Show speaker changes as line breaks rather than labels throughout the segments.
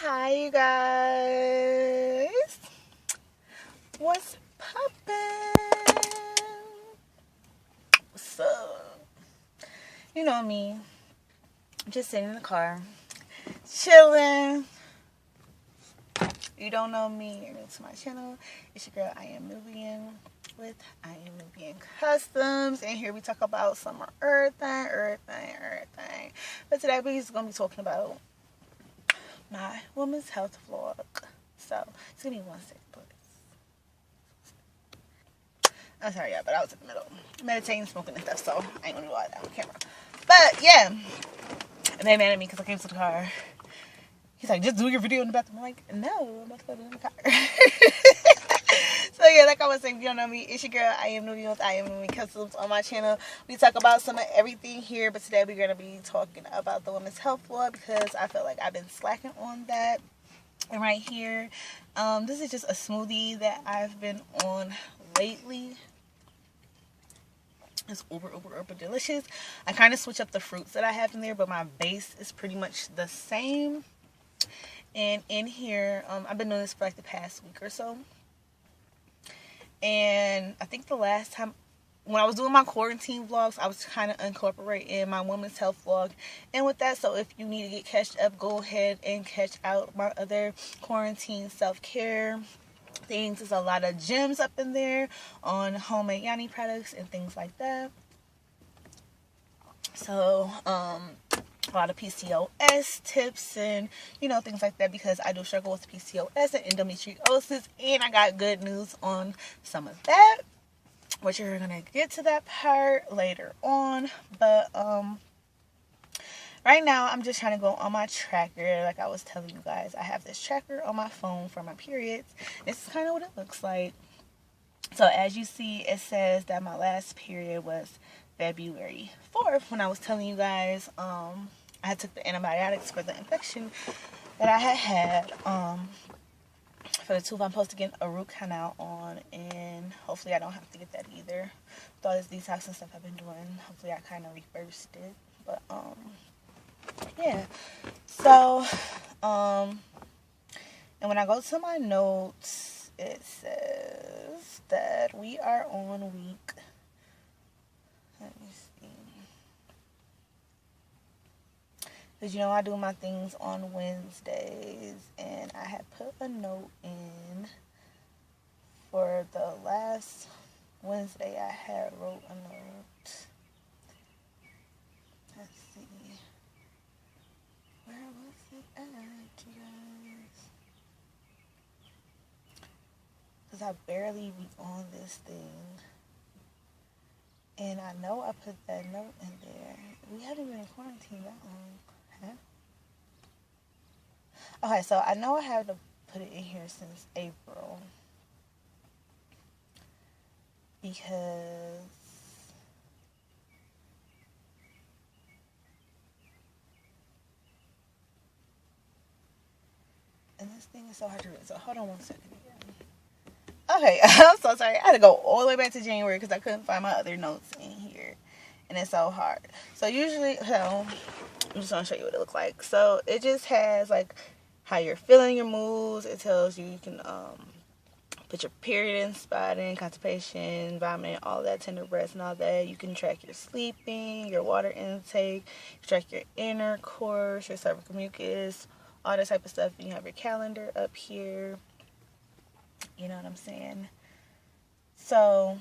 Hi, you guys. What's poppin'? What's up? You know me. I'm just sitting in the car, chilling. You don't know me, you're new to my channel. It's your girl, I Am Nubian, with I Am Nubian Customs. And here we talk about summer everything. But today we're just going to be talking about my woman's health vlog. So, just give me 1 second, please. I'm sorry, yeah, but I was in the middle meditating, smoking and stuff, so I ain't gonna do all that on camera. But yeah, and they mad at me because I came to the car. He's like, just do your video in the bathroom. I'm like, no, I'm about to go in the car. So yeah, like I was saying, if you don't know me, it's your girl, I Am Nubian with I Am Nubian Customs on my channel. We talk about some of everything here, but today we're going to be talking about the women's health vlog because I feel like I've been slacking on that. And right here, this is just a smoothie that I've been on lately. It's uber delicious. I kind of switch up the fruits that I have in there, but my base is pretty much the same. And in here, I've been doing this for like the past week or so. And I think the last time, when I was doing my quarantine vlogs, I was kind of incorporating my women's health vlog. And with that, so if you need to get catched up, go ahead and catch out my other quarantine self-care things. There's a lot of gems up in there on homemade Yanni products and things like that. So, a lot of PCOS tips and, things like that, because I do struggle with PCOS and endometriosis, and I got good news on some of that, which you're going to get to that part later on. But, right now, I'm just trying to go on my tracker. Like I was telling you guys, I have this tracker on my phone for my periods. This is kind of what it looks like. So as you see, it says that my last period was February 4th. When I was telling you guys, I had took the antibiotics for the infection that I had for the tooth I'm supposed to get a root canal on, and hopefully I don't have to get that either. With all this detox and stuff I've been doing, hopefully I kind of reversed it. But yeah, so and when I go to my notes, it says that we are on week, let me see, because I do my things on Wednesdays, and I had put a note in for the last Wednesday. I had wrote a note. Let's see, where was it at, you guys? Because I barely be on this thing. And I know I put that note in there. We haven't been in quarantine that long. Huh? Okay, so I know I have to put it in here since April. Because and this thing is so hard to read. So hold on 1 second again. Okay, I'm so sorry. I had to go all the way back to January because I couldn't find my other notes in here. And it's so hard. So usually, I'm just going to show you what it looks like. So it just has like how you're feeling, your moods. It tells you can put your period in, spotting, constipation, vomit, all that, tender breasts and all that. You can track your sleeping, your water intake, track your intercourse, your cervical mucus, all that type of stuff. And you have your calendar up here. You know what I'm saying? So,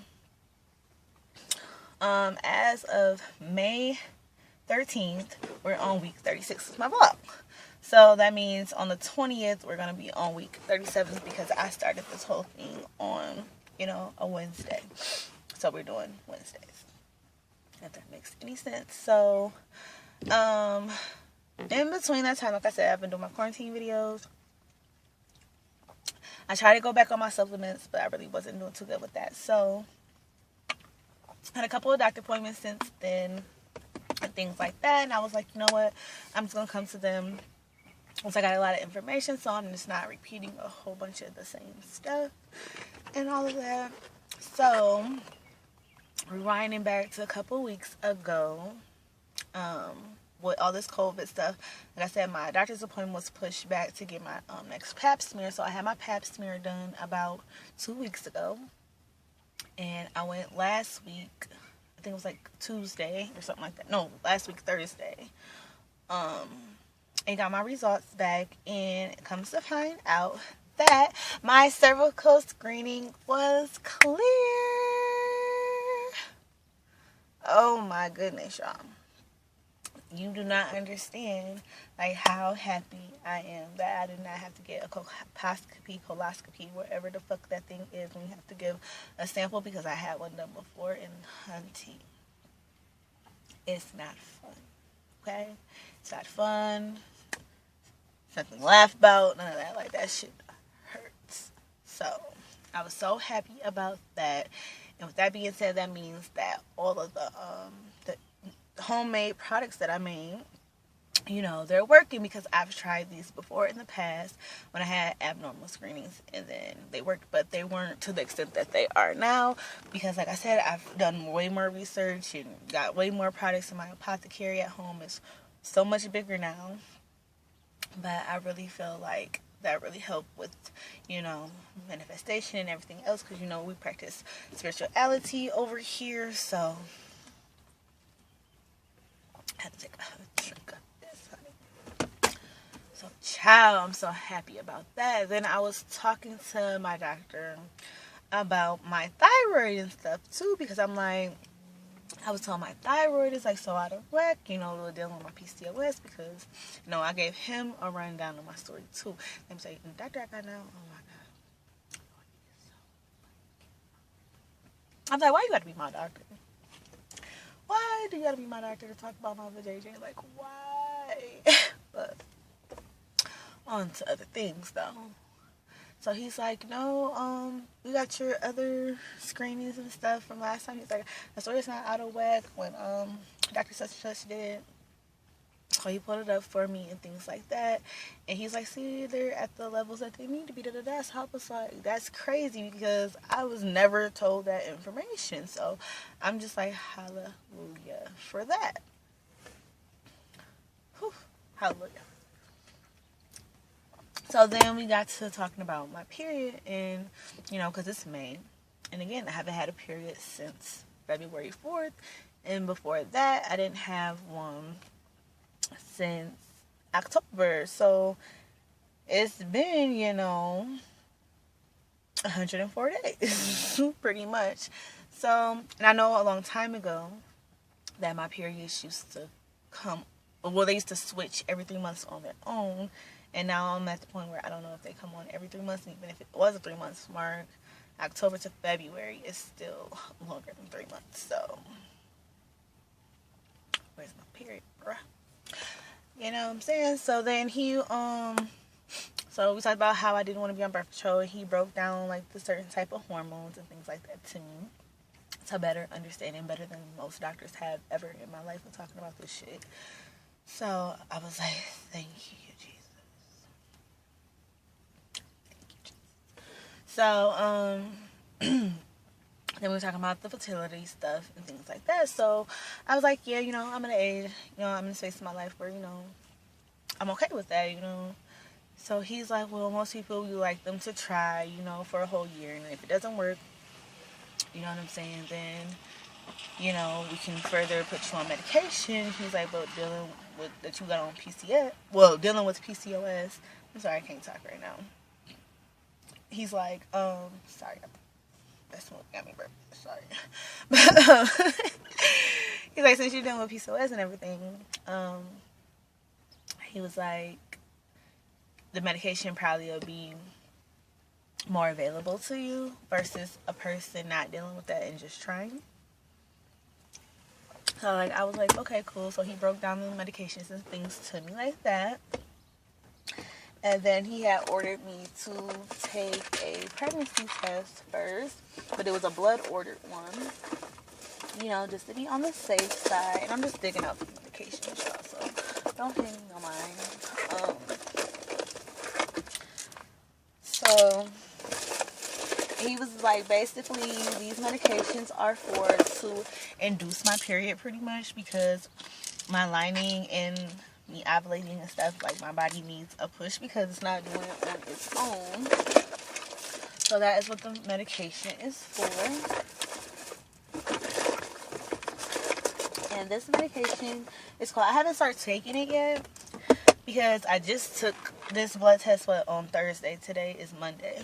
as of May 13th, we're on week 36 of my vlog. So that means on the 20th, we're going to be on week 37 because I started this whole thing on, a Wednesday. So we're doing Wednesdays, if that makes any sense. So, in between that time, like I said, I've been doing my quarantine videos. I tried to go back on my supplements, but I really wasn't doing too good with that. So, I had a couple of doctor appointments since then and things like that. And I was like, you know what? I'm just going to come to them once I got a lot of information, so I'm just not repeating a whole bunch of the same stuff and all of that. So, rewinding back to a couple weeks ago, with all this COVID stuff, like I said, my doctor's appointment was pushed back to get my next pap smear. So I had my pap smear done about 2 weeks ago. And I went last week, I think it was like Tuesday or something like that. No, last week, Thursday. And got my results back, and it comes to find out that my cervical screening was clear. Oh my goodness, y'all. You do not understand like how happy I am that I did not have to get a coloscopy, whatever the fuck that thing is when you have to give a sample, because I had one done before, and hunty, it's not fun. Okay? It's not fun. It's nothing to laugh about, none of that. Like, that shit hurts. So I was so happy about that. And with that being said, that means that all of the homemade products that I made, you know, they're working, because I've tried these before in the past when I had abnormal screenings, and then they worked, but they weren't to the extent that they are now, because like I said, I've done way more research and got way more products in my apothecary at home. It's so much bigger now, but I really feel like that really helped with, you know, manifestation and everything else, because, you know, we practice spirituality over here. So I had to take a drink of this, honey. So, child, I'm so happy about that. Then I was talking to my doctor about my thyroid and stuff, too, because I'm like, I was telling my thyroid is like so out of whack, you know, dealing with my PCOS, because, you know, I gave him a rundown of my story, too. I'm saying, Doctor, I got now, oh my God. I'm like, why you gotta be my doctor? Why do you gotta be my doctor to talk about my vajayjay? Like, why? But on to other things, though. So he's like, no, we got your other screenings and stuff from last time. He's like, the story's not out of whack when Dr. Such and Such did. So he pulled it up for me and things like that. And he's like, see, they're at the levels that they need to be. So I was like, that's crazy, because I was never told that information. So I'm just like, hallelujah for that. Whew, hallelujah. So then we got to talking about my period, and, you know, because it's May. And again, I haven't had a period since February 4th. And before that, I didn't have one since October. So it's been, you know, 104 days, pretty much. So, and I know a long time ago that my periods used to come, well, they used to switch every 3 months on their own. And now I'm at the point where I don't know if they come on every 3 months. And even if it was a 3 months mark, October to February is still longer than 3 months. So, where's my period, bruh? You know what I'm saying? So then he, so we talked about how I didn't want to be on birth control. He broke down, like, the certain type of hormones and things like that to me, to better understand, and better than most doctors have ever in my life of talking about this shit. So I was like, thank you, Jesus. So, then we were talking about the fertility stuff and things like that. So I was like, yeah, you know, I'm in an age, you know, I'm in a space in my life where, you know, I'm okay with that, you know. So he's like, well, most people, you like them to try, you know, for a whole year. And if it doesn't work, you know what I'm saying, then, you know, we can further put you on medication. He's like, but dealing with, that you got on PCOS, well, dealing with PCOS, I'm sorry, I can't talk right now. He's like, sorry, that's what got me burped. Sorry. But, he's like, since you're dealing with PCOS and everything, he was like, the medication probably will be more available to you versus a person not dealing with that and just trying. So, like, I was like, okay, cool. So he broke down the medications and things to me like that. And then he had ordered me to take a pregnancy test first, but it was a blood ordered one, you know, just to be on the safe side. And I'm just digging out the medications, y'all, so don't pay me no mind. So he was like, basically, these medications are for to induce my period pretty much, because my lining and me ovulating and stuff, like my body needs a push because it's not doing it on its own. So that is what the medication is for. And this medication is called, I haven't started taking it yet because I just took this blood test on Thursday. Today is Monday.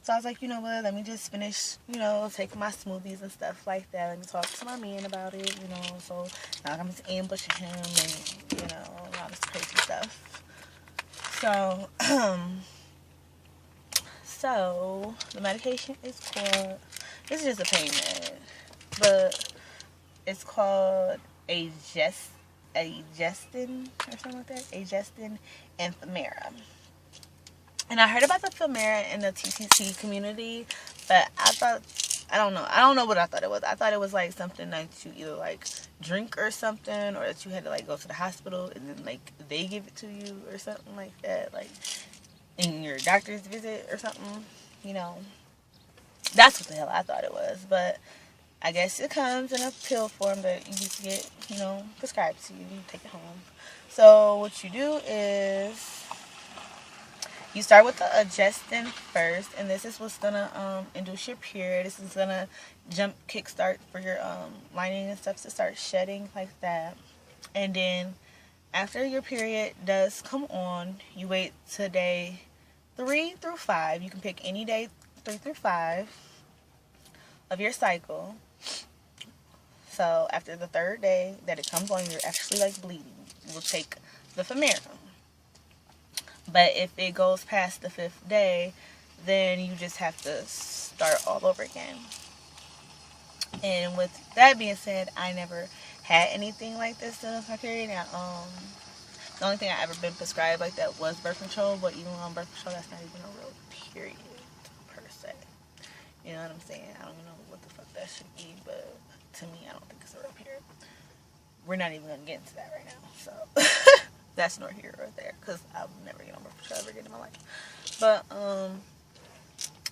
So I was like, you know what, let me just finish, taking my smoothies and stuff like that. Let me talk to my man about it, so now I'm just ambushing him and, all this crazy stuff. So, so the medication is called, it's just a pain med, but it's called Agestin or something like that, Agestin and famara. And I heard about the famara in the TTC community, but I don't know what I thought it was. I thought it was like something that you either like drink or something, or that you had to like go to the hospital and then like they give it to you or something like that, like in your doctor's visit or something, That's what the hell I thought it was, but I guess it comes in a pill form that you just get, prescribed to you. You take it home. So what you do is you start with the Agestin first, and this is what's gonna induce your period. This is gonna kickstart for your lining and stuff to start shedding like that. And then after your period does come on, you wait to day 3 through 5. You can pick any day 3 through 5 of your cycle. So after the 3rd day that it comes on, you're actually like bleeding. You will take the famara. But if it goes past the 5th day, then you just have to start all over again. And with that being said, I never had anything like this in my period. Now, the only thing I ever been prescribed like that was birth control. But even on birth control, that's not even a real period per se. You know what I'm saying? I don't even know what the fuck that should be, but to me, I don't think it's a real period. We're not even gonna get into that right now. So. That's nor here or there, because I'll never get on birth control ever again in my life. But,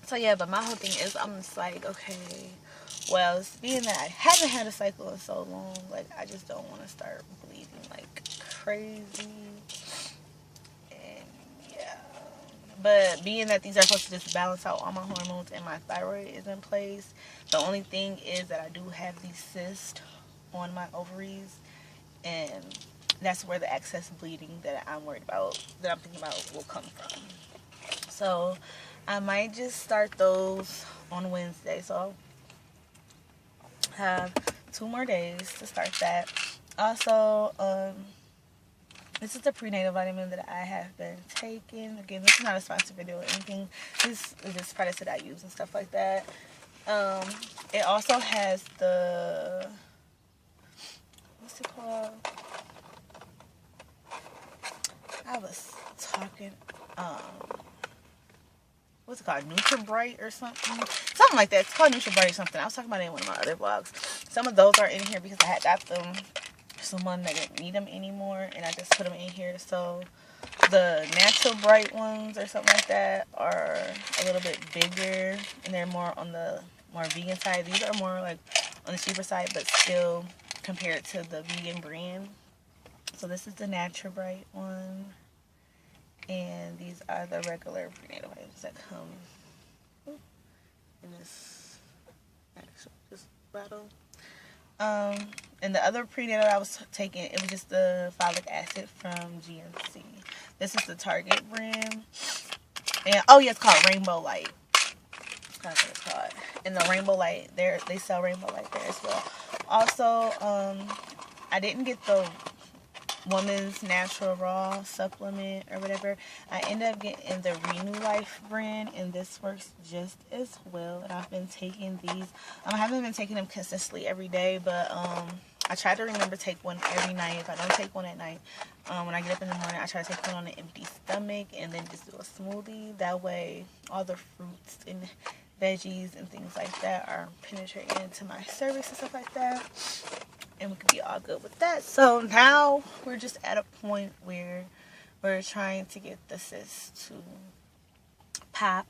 so yeah, but my whole thing is, I'm just like, okay, well, being that I haven't had a cycle in so long, like, I just don't want to start bleeding like crazy. And, yeah. But being that these are supposed to just balance out all my hormones and my thyroid is in place, the only thing is that I do have these cysts on my ovaries, and that's where the excess bleeding that I'm worried about, that I'm thinking about, will come from. So I might just start those on Wednesday. So I have 2 more days to start that. Also, this is the prenatal vitamin that I have been taking. Again, this is not a sponsored video or anything. This is just products that I use and stuff like that. It also has the, what's it called? I was talking, what's it called? NutriBright or something? Something like that. It's called NutriBright or something. I was talking about it in one of my other vlogs. Some of those are in here because I had got them for someone that didn't need them anymore, and I just put them in here. So the Natural Bright ones or something like that are a little bit bigger, and they're more on the more vegan side. These are more like on the cheaper side, but still compared to the vegan brand. So this is the Natural Bright one, and these are the regular prenatal vitamins that come in this bottle. And the other prenatal I was taking, it was just the folic acid from GNC. This is the Target brand, and oh yeah, it's called Rainbow Light. That's what it's called. And the Rainbow Light, they sell Rainbow Light there as well. Also, I didn't get the Woman's Natural Raw supplement or whatever. I ended up getting the Renew Life brand, and this works just as well. And I've been taking these. I haven't been taking them consistently every day, but I try to remember to take one every night. If I don't take one at night, when I get up in the morning, I try to take one on an empty stomach and then just do a smoothie. That way, all the fruits and veggies and things like that are penetrating into my cervix and stuff like that. And we could be all good with that. So now we're just at a point where we're trying to get the cyst to pop.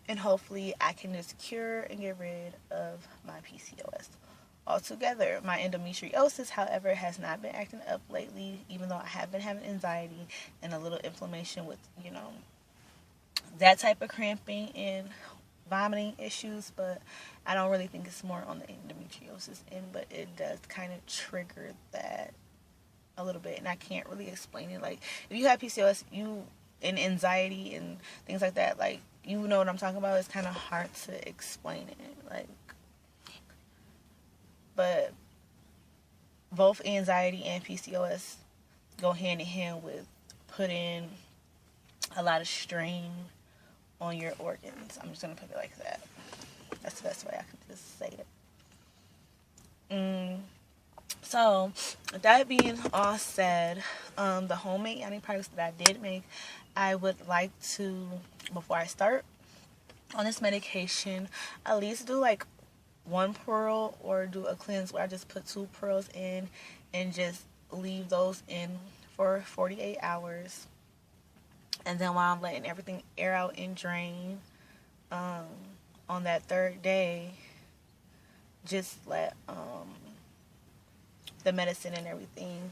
And hopefully I can just cure and get rid of my PCOS altogether. My endometriosis, however, has not been acting up lately, even though I have been having anxiety and a little inflammation with, that type of cramping and vomiting issues, but I don't really think it's more on the endometriosis end, but it does kind of trigger that a little bit, and I can't really explain it. Like, if you have PCOS, and anxiety and things like that, like, you know what I'm talking about. It's kind of hard to explain it, like, but both anxiety and PCOS go hand in hand with putting a lot of strain on your organs. I'm just gonna put it like that. That's the best way I can just say it. So, that being all said, the homemade yoni products that I did make, I would like to, before I start on this medication, at least do like 1 pearl or do a cleanse where I just put 2 pearls in and just leave those in for 48 hours. And then while I'm letting everything air out and drain, on that 3rd day, just let the medicine and everything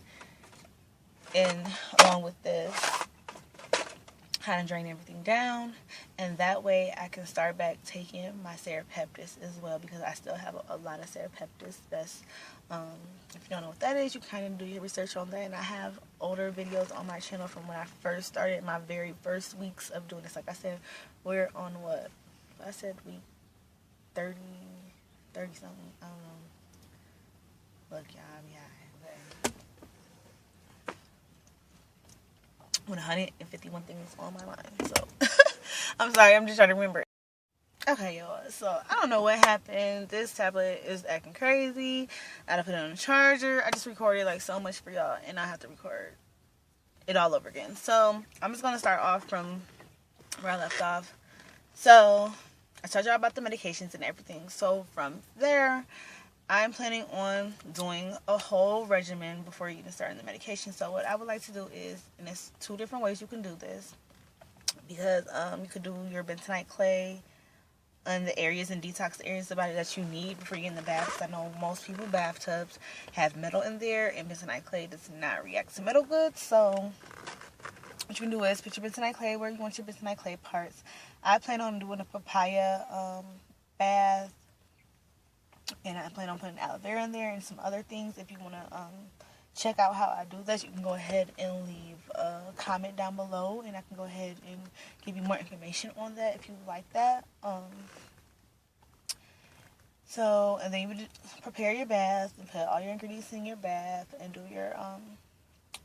in along with this kind of drain everything down, and that way I can start back taking my serapeptis as well, because I still have a lot of serapeptis. That's if you don't know what that is, you kind of do your research on that, and I have older videos on my channel from when I first started, my very first weeks of doing this. Like I said, we're on what I said, week 30 something, I don't know. Look, y'all, I'm high. When 151 things on my mind, so I'm sorry, I'm just trying to remember. Okay, y'all, so I don't know what happened. This tablet is acting crazy. I had to put it on the charger. I just recorded like so much for y'all, and I have to record it all over again. So I'm just gonna start off from where I left off. So I told y'all about the medications and everything. So from there, I'm planning on doing a whole regimen before even starting the medication. So what I would like to do is, and there's 2 different ways you can do this, because you could do your bentonite clay in the areas and detox the areas about it that you need before you get in the bath. Because I know most people bathtubs have metal in there, and bentonite clay does not react to metal good. So what you can do is put your bentonite clay where you want your bentonite clay parts. I plan on doing a papaya bath, and I plan on putting aloe vera in there and some other things. If you want to check out how I do this, you can go ahead and leave a comment down below, and I can go ahead and give you more information on that if you like that. So, and then you would prepare your bath and put all your ingredients in your bath and do your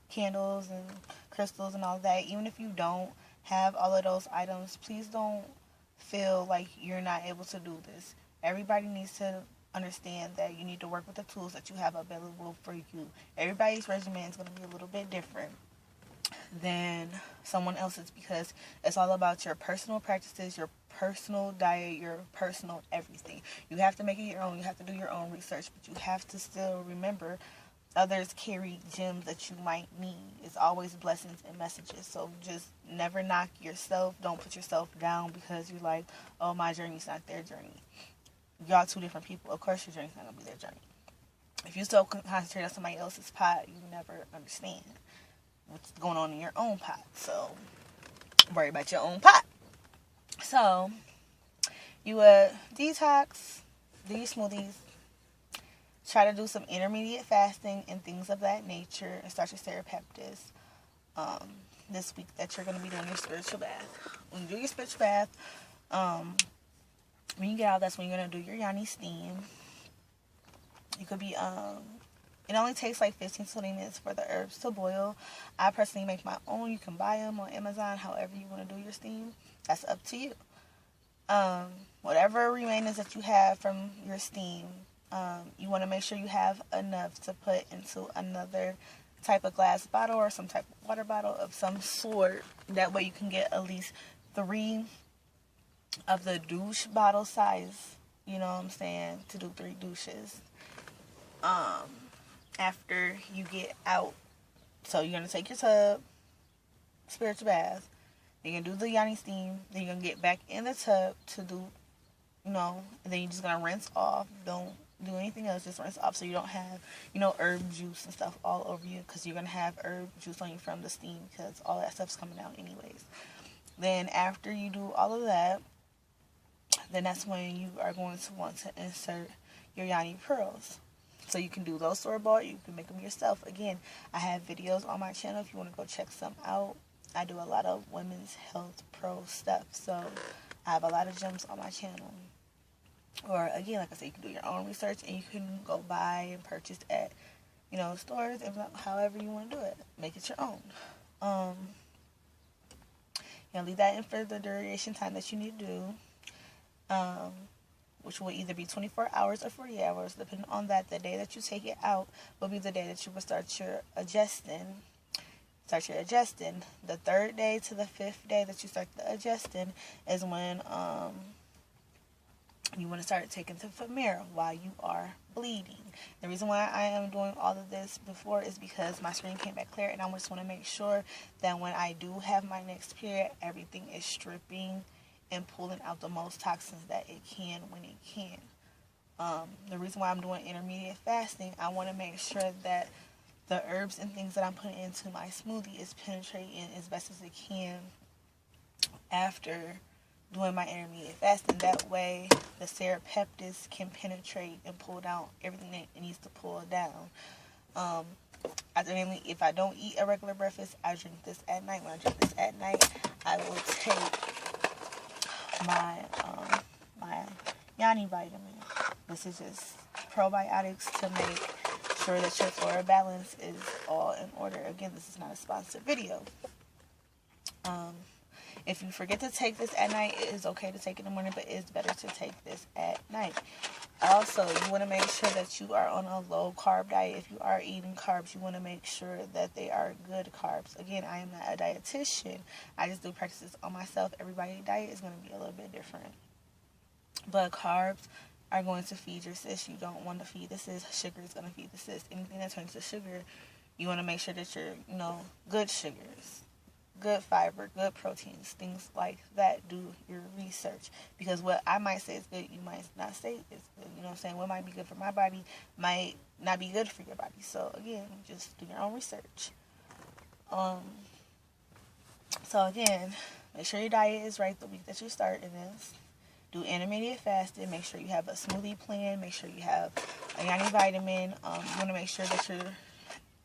candles and crystals and all that. Even if you don't have all of those items, please don't feel like you're not able to do this. Everybody needs to understand that you need to work with the tools that you have available for you. Everybody's regimen is going to be a little bit different than someone else's, because it's all about your personal practices, your personal diet, your personal everything. You have to make it your own. You have to do your own research, but you have to still remember others carry gems that you might need. It's always blessings and messages. So just never knock yourself. Don't put yourself down because you're like, oh, my journey's not their journey. Y'all 2 different people. Of course your journey's not going to be their journey. If you still concentrate on somebody else's pot, you never understand what's going on in your own pot. So worry about your own pot. So you detox, do your smoothies, try to do some intermediate fasting and things of that nature, and start your serapeptis this week that you're going to be doing your spiritual bath. When you do your spiritual bath, when you get out, that's when you're going to do your yoni steam. You could be, it only takes like 15 to 20 minutes for the herbs to boil. I personally make my own. You can buy them on Amazon, however you want to do your steam. That's up to you. Whatever remainings that you have from your steam, you want to make sure you have enough to put into another type of glass bottle or some type of water bottle of some sort. That way you can get at least 3 of the douche bottle size, you know what I'm saying, to do 3 douches after you get out. So you're going to take your tub, spiritual bath, then you're going to do the yoni steam, then you're going to get back in the tub to do, and then you're just going to rinse off. Don't do anything else, just rinse off so you don't have, herb juice and stuff all over you, because you're going to have herb juice on you from the steam, because all that stuff's coming out anyways. Then after you do all of that, then that's when you are going to want to insert your yoni pearls. So you can do those store-bought, you can make them yourself. Again, I have videos on my channel if you want to go check some out. I do a lot of women's health pro stuff, so I have a lot of gems on my channel. Or again, like I said, you can do your own research and you can go buy and purchase at, stores, and however you want to do it. Make it your own. Leave that in for the duration time that you need to do. Which will either be 24 hours or 40 hours, depending on that. The day that you take it out will be the day that you will start your adjusting. The third day to the fifth day that you start the adjusting is when you want to start taking the famara while you are bleeding. The reason why I am doing all of this before is because my screen came back clear, and I just want to make sure that when I do have my next period, everything is stripping and pulling out the most toxins that it can when it can. The reason why I'm doing intermediate fasting, I want to make sure that the herbs and things that I'm putting into my smoothie is penetrating as best as it can after doing my intermediate fasting. That way the serapeptics can penetrate and pull down everything that it needs to pull down. If I don't eat a regular breakfast, I drink this at night. When I drink this at night, I will take my yoni vitamin. This is just probiotics to make sure that your flora balance is all in order. Again, this is not a sponsored video. If you forget to take this at night, it is okay to take it in the morning, but it's better to take this at night. Also, you want to make sure that you are on a low carb diet. If you are eating carbs, you want to make sure that they are good carbs. Again, I am not a dietitian. I just do practices on myself. Everybody's diet is going to be a little bit different. But carbs are going to feed your cyst. You don't want to feed the cyst. Sugar is going to feed the cyst. Anything that turns to sugar, you want to make sure that you're, good sugars, good fiber, good proteins, things like that. Do your research, because what I might say is good, you might not say is good. You know what I'm saying? What might be good for my body might not be good for your body. So again, just do your own research. So again, make sure your diet is right the week that you're starting this. Do intermediate fasting. Make sure you have a smoothie plan. Make sure you have a yoni vitamin. You want to make sure that you're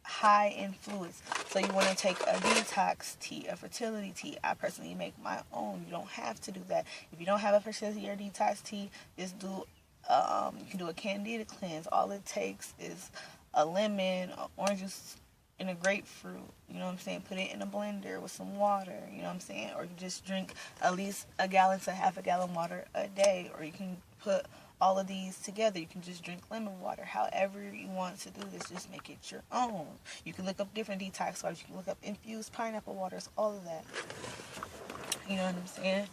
high in fluids. So you want to take a detox tea, a fertility tea. I personally make my own. You don't have to do that. If you don't have a fertility or detox tea, just do, you can do a candida cleanse. All it takes is a lemon, orange juice, and a grapefruit. You know what I'm saying? Put it in a blender with some water. You know what I'm saying? Or you just drink at least a gallon to half a gallon water a day. Or you can put all of these together. You can just drink lemon water. However you want to do this, just make it your own. You can look up different detox waters. You can look up infused pineapple waters, all of that. You know what I'm saying?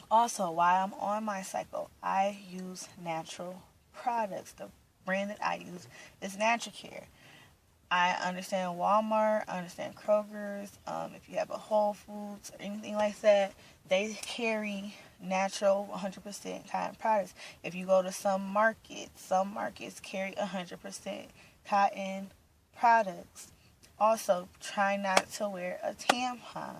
Also, while I'm on my cycle, I use natural products. The brand that I use is NaturCare. I understand Walmart, I understand Kroger's, if you have a Whole Foods or anything like that, they carry natural 100% cotton products. If you go to some markets carry 100% cotton products. Also, try not to wear a tampon.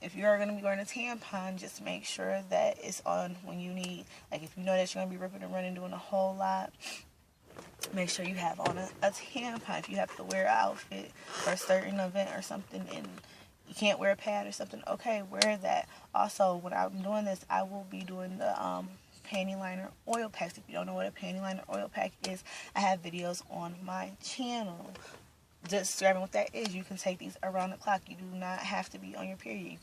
If you are going to be wearing a tampon, just make sure that it's on when you need. Like, if you know that you're going to be ripping and running, doing a whole lot, make sure you have on a tampon. If you have to wear an outfit for a certain event or something and you can't wear a pad or something, okay, wear that. Also, when I'm doing this, I will be doing the panty liner oil packs. If you don't know what a panty liner oil pack is, I have videos on my channel describing what that is. You can take these around the clock. You do not have to be on your period.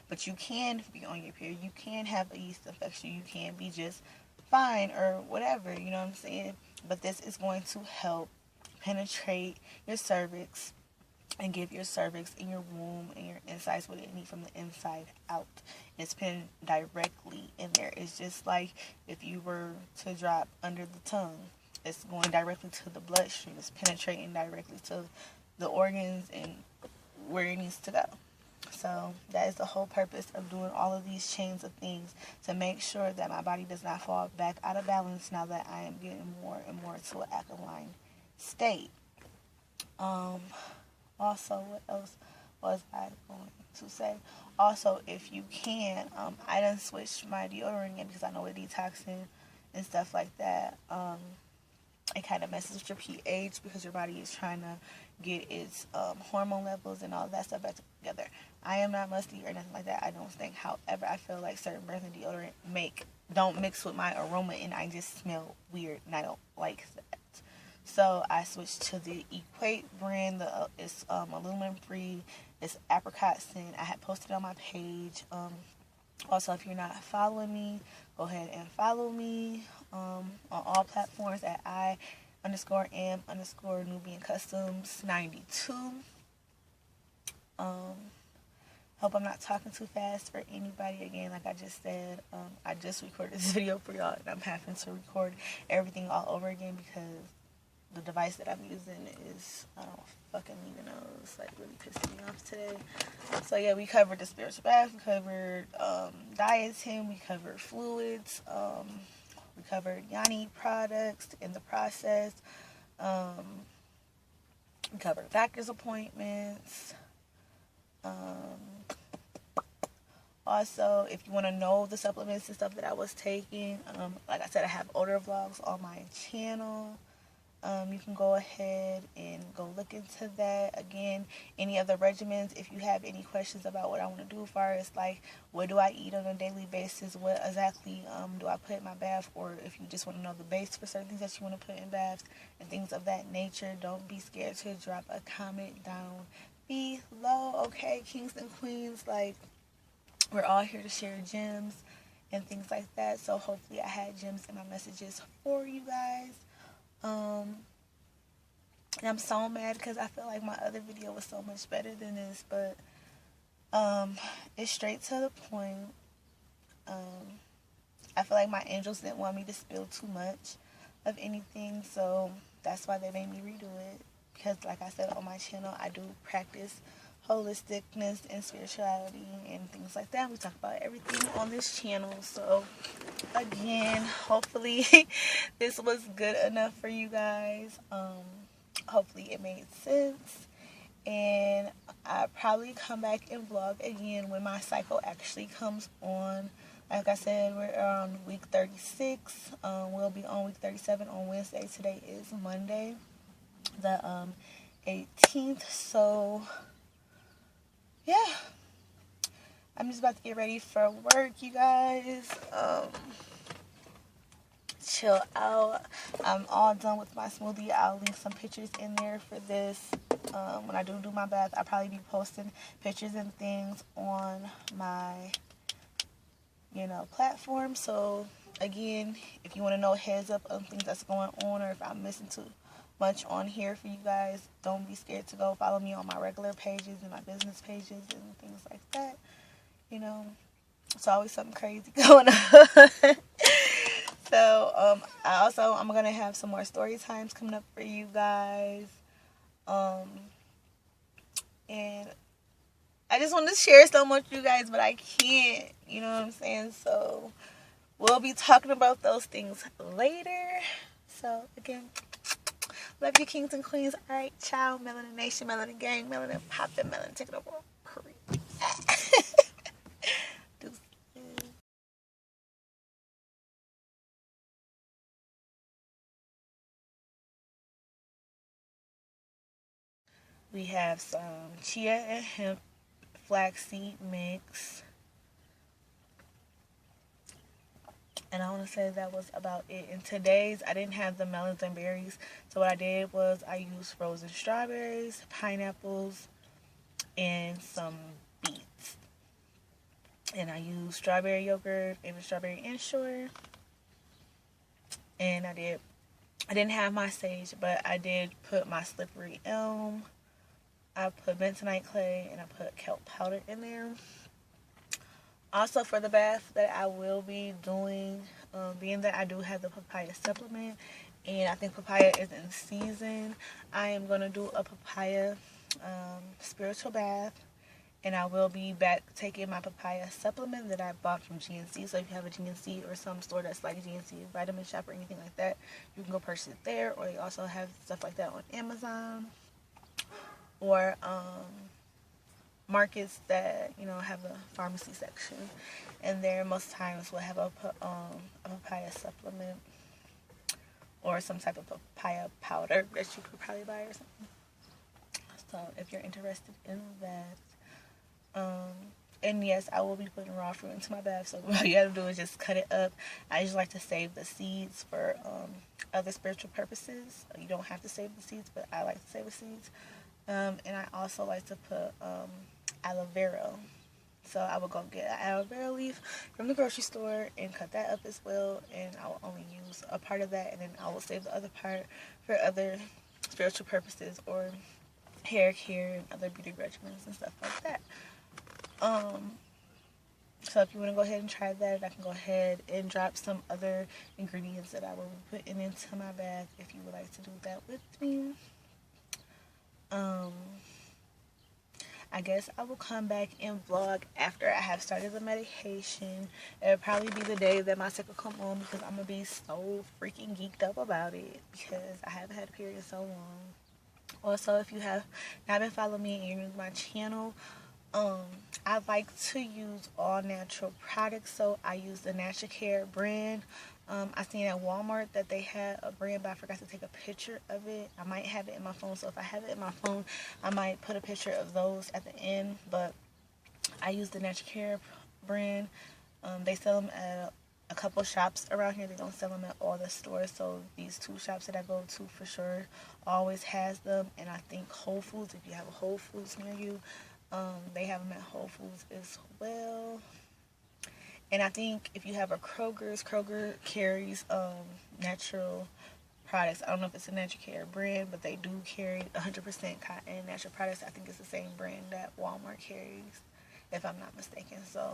But you can be on your period. You can have a yeast infection. You can be just fine or whatever. You know what I'm saying? But this is going to help penetrate your cervix and give your cervix and your womb and your insides what it needs from the inside out. It's pinned directly in there. It's just like if you were to drop under the tongue. It's going directly to the bloodstream. It's penetrating directly to the organs and where it needs to go. so that is the whole purpose of doing all of these chains of things, to make sure that my body does not fall back out of balance now that I am getting more and more to an alkaline state. Also, what else was I going to say? Also, if you can, I done switched my deodorant in because I know with detoxing and stuff like that, it kind of messes with your pH because your body is trying to get its hormone levels and all that stuff back together. I am not musty or nothing like that, I don't think. However, I feel like certain brands of deodorant don't mix with my aroma, and I just smell weird, and I don't like that. So I switched to the Equate brand. It's aluminum free. It's apricot scent. I had posted on my page. Also, if you're not following me, go ahead and follow me on all platforms at I_am_Nubian Customs 92. Hope I'm not talking too fast for anybody. Again, like I just said, I just recorded this video for y'all, and I'm having to record everything all over again because the device that I'm using is, I don't fucking even know, it's like really pissing me off today. So yeah, we covered the spiritual bath, we covered dieting, we covered fluids, we covered Yanni products in the process, we covered doctor's appointments. Also, if you want to know the supplements and stuff that I was taking, like I said, I have older vlogs on my channel. You can go ahead and go look into that. Again, any other regimens, if you have any questions about what I want to do as far as like what do I eat on a daily basis, what exactly do I put in my bath, or if you just want to know the base for certain things that you want to put in baths and things of that nature, don't be scared to drop a comment down below. Okay, kings and queens, like, we're all here to share gems and things like that. So hopefully I had gems in my messages for you guys. And I'm so mad because I feel like my other video was so much better than this, but it's straight to the point. I feel like my angels didn't want me to spill too much of anything, so that's why they made me redo it. Because like I said, on my channel, I do practice holisticness and spirituality and things like that. We talk about everything on this channel. So again, hopefully this was good enough for you guys. Hopefully it made sense, and I'll probably come back and vlog again when my cycle actually comes on. Like I said, we're on week 36. We'll be on week 37 on Wednesday. Today is Monday, the 18th. So yeah, I'm just about to get ready for work, you guys. Chill out. I'm all done with my smoothie. I'll link some pictures in there for this. When I do my bath, I'll probably be posting pictures and things on my, platform. So again, if you want to know heads up on things that's going on, or if I'm missing too much on here for you guys, don't be scared to go follow me on my regular pages and my business pages and things like that. It's always something crazy going on. So I'm gonna have some more story times coming up for you guys, and I just want to share so much with you guys, but I can't, you know what I'm saying? So we'll be talking about those things later. So again, love you, kings and queens. All right, ciao, Melanin Nation, Melanin Gang, Melanin Poppin', Melanin taking over. We have some chia and hemp flaxseed mix. And I want to say that was about it. And today's, I didn't have the melons and berries. So what I did was I used frozen strawberries, pineapples, and some beets. And I used strawberry yogurt, and strawberry Ensure. And I didn't have my sage, but I did put my slippery elm. I put bentonite clay, and I put kelp powder in there. Also, for the bath that I will be doing, being that I do have the papaya supplement, and I think papaya is in season, I am going to do a papaya spiritual bath. And I will be back taking my papaya supplement that I bought from GNC. So if you have a GNC or some store that's like GNC, Vitamin Shop or anything like that, you can go purchase it there. Or they also have stuff like that on Amazon. Or markets that, you know, have a pharmacy section. And there most times will have a papaya supplement or some type of papaya powder that you could probably buy or something. So if you're interested in that. And yes, I will be putting raw fruit into my bath. So all you have to do is just cut it up. I just like to save the seeds for other spiritual purposes. You don't have to save the seeds, but I like to save the seeds. And I also like to put aloe vera. So I will go get an aloe vera leaf from the grocery store and cut that up as well. And I will only use a part of that, and then I will save the other part for other spiritual purposes or hair care and other beauty regimens and stuff like that. So if you want to go ahead and try that, I can go ahead and drop some other ingredients that I will be putting into my bath if you would like to do that with me. I guess I will come back and vlog after I have started the medication. It'll probably be the day that my cycle come on because I'm going to be so freaking geeked up about it because I haven't had a period so long. Also, if you have not been following me and you're new to my channel, I like to use all natural products, so I use the Natural Care brand. I seen at Walmart that they had a brand, but I forgot to take a picture of it. I might have it in my phone, so if I have it in my phone, I might put a picture of those at the end, but I use the Natural Care brand. They sell them at a couple shops around here. They don't sell them at all the stores, so these two shops that I go to for sure always has them, and I think Whole Foods, if you have a Whole Foods near you, they have them at Whole Foods as well. And I think if you have a Kroger carries natural products. I don't know if it's a Natural Care brand, but they do carry 100% cotton natural products. I think it's the same brand that Walmart carries, if I'm not mistaken. So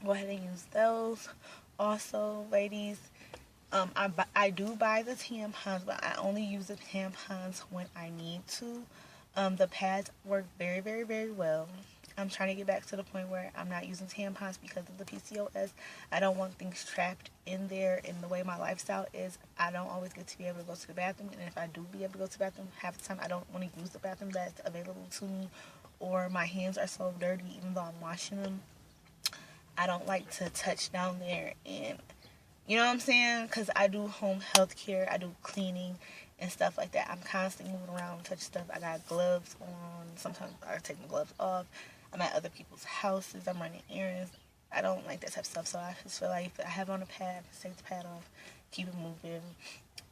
go ahead and use those. Also, ladies, I do buy the tampons, but I only use the tampons when I need to. The pads work very, very, very well. I'm trying to get back to the point where I'm not using tampons because of the PCOS. I don't want things trapped in there, and the way my lifestyle is, I don't always get to be able to go to the bathroom, and if I do be able to go to the bathroom, half the time I don't want to use the bathroom that's available to me, or my hands are so dirty even though I'm washing them. I don't like to touch down there, and you know what I'm saying? Because I do home health care, I do cleaning and stuff like that. I'm constantly moving around, touch stuff. I got gloves on. Sometimes I take my gloves off. I'm at other people's houses. I'm running errands. I don't like that type of stuff. So I just feel like if I have on a pad, take the pad off, keep it moving.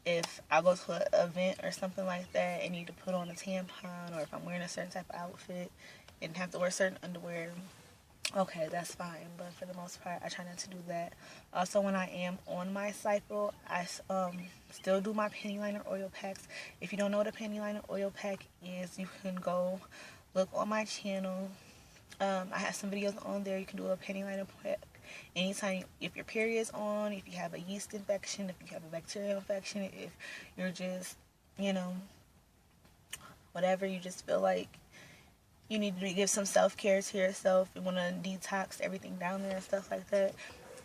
If I go to an event or something like that and need to put on a tampon, or if I'm wearing a certain type of outfit and have to wear certain underwear, okay, that's fine. But for the most part, I try not to do that. Also, when I am on my cycle, I still do my panty liner oil packs. If you don't know what a panty liner oil pack is, you can go look on my channel. I have some videos on there. You can do a panty liner pack anytime. If your period is on, if you have a yeast infection, if you have a bacterial infection, if you're just, you know, whatever, you just feel like you need to give some self-care to yourself. You want to detox everything down there and stuff like that.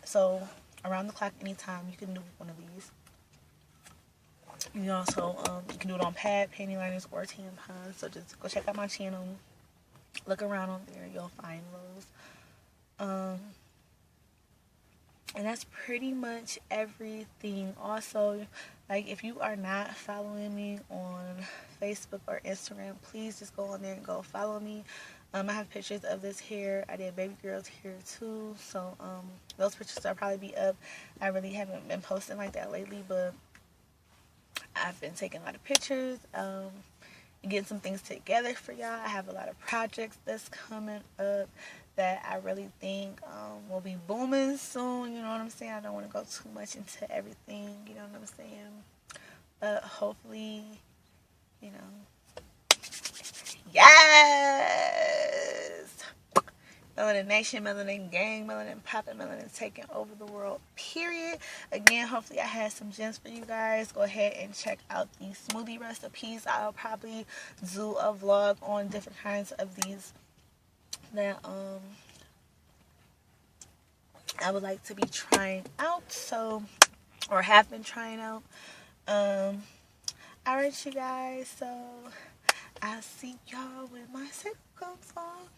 So around the clock, anytime, you can do one of these. You can also you can do it on pad, panty liners, or tampons. So just go check out my channel. Look around on there. You'll find those. And that's pretty much everything. Also, like, if you are not following me on Facebook or Instagram, please just go on there and go follow me. I have pictures of this hair. I did baby girl's hair too, so those pictures will probably be up. I really haven't been posting like that lately, but I've been taking a lot of pictures, getting some things together for y'all. I have a lot of projects that's coming up that I really think will be booming soon. You know what I'm saying? I don't want to go too much into everything. You know what I'm saying? But hopefully, you know. Yes! Melanin Nation, Melanin Gang, Melanin Poppin', Melanin taking over the world, period. Again, hopefully I had some gems for you guys. Go ahead and check out these smoothie recipes. I'll probably do a vlog on different kinds of these that I would like to be trying out, so, or have been trying out. Alright, you guys, so I'll see y'all when my cycle comes on.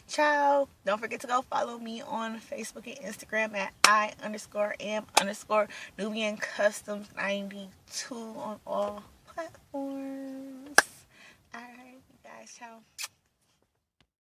Ciao. Don't forget to go follow me on Facebook and Instagram at I_am_Nubian Customs 92 on all platforms. Alright, you guys, ciao.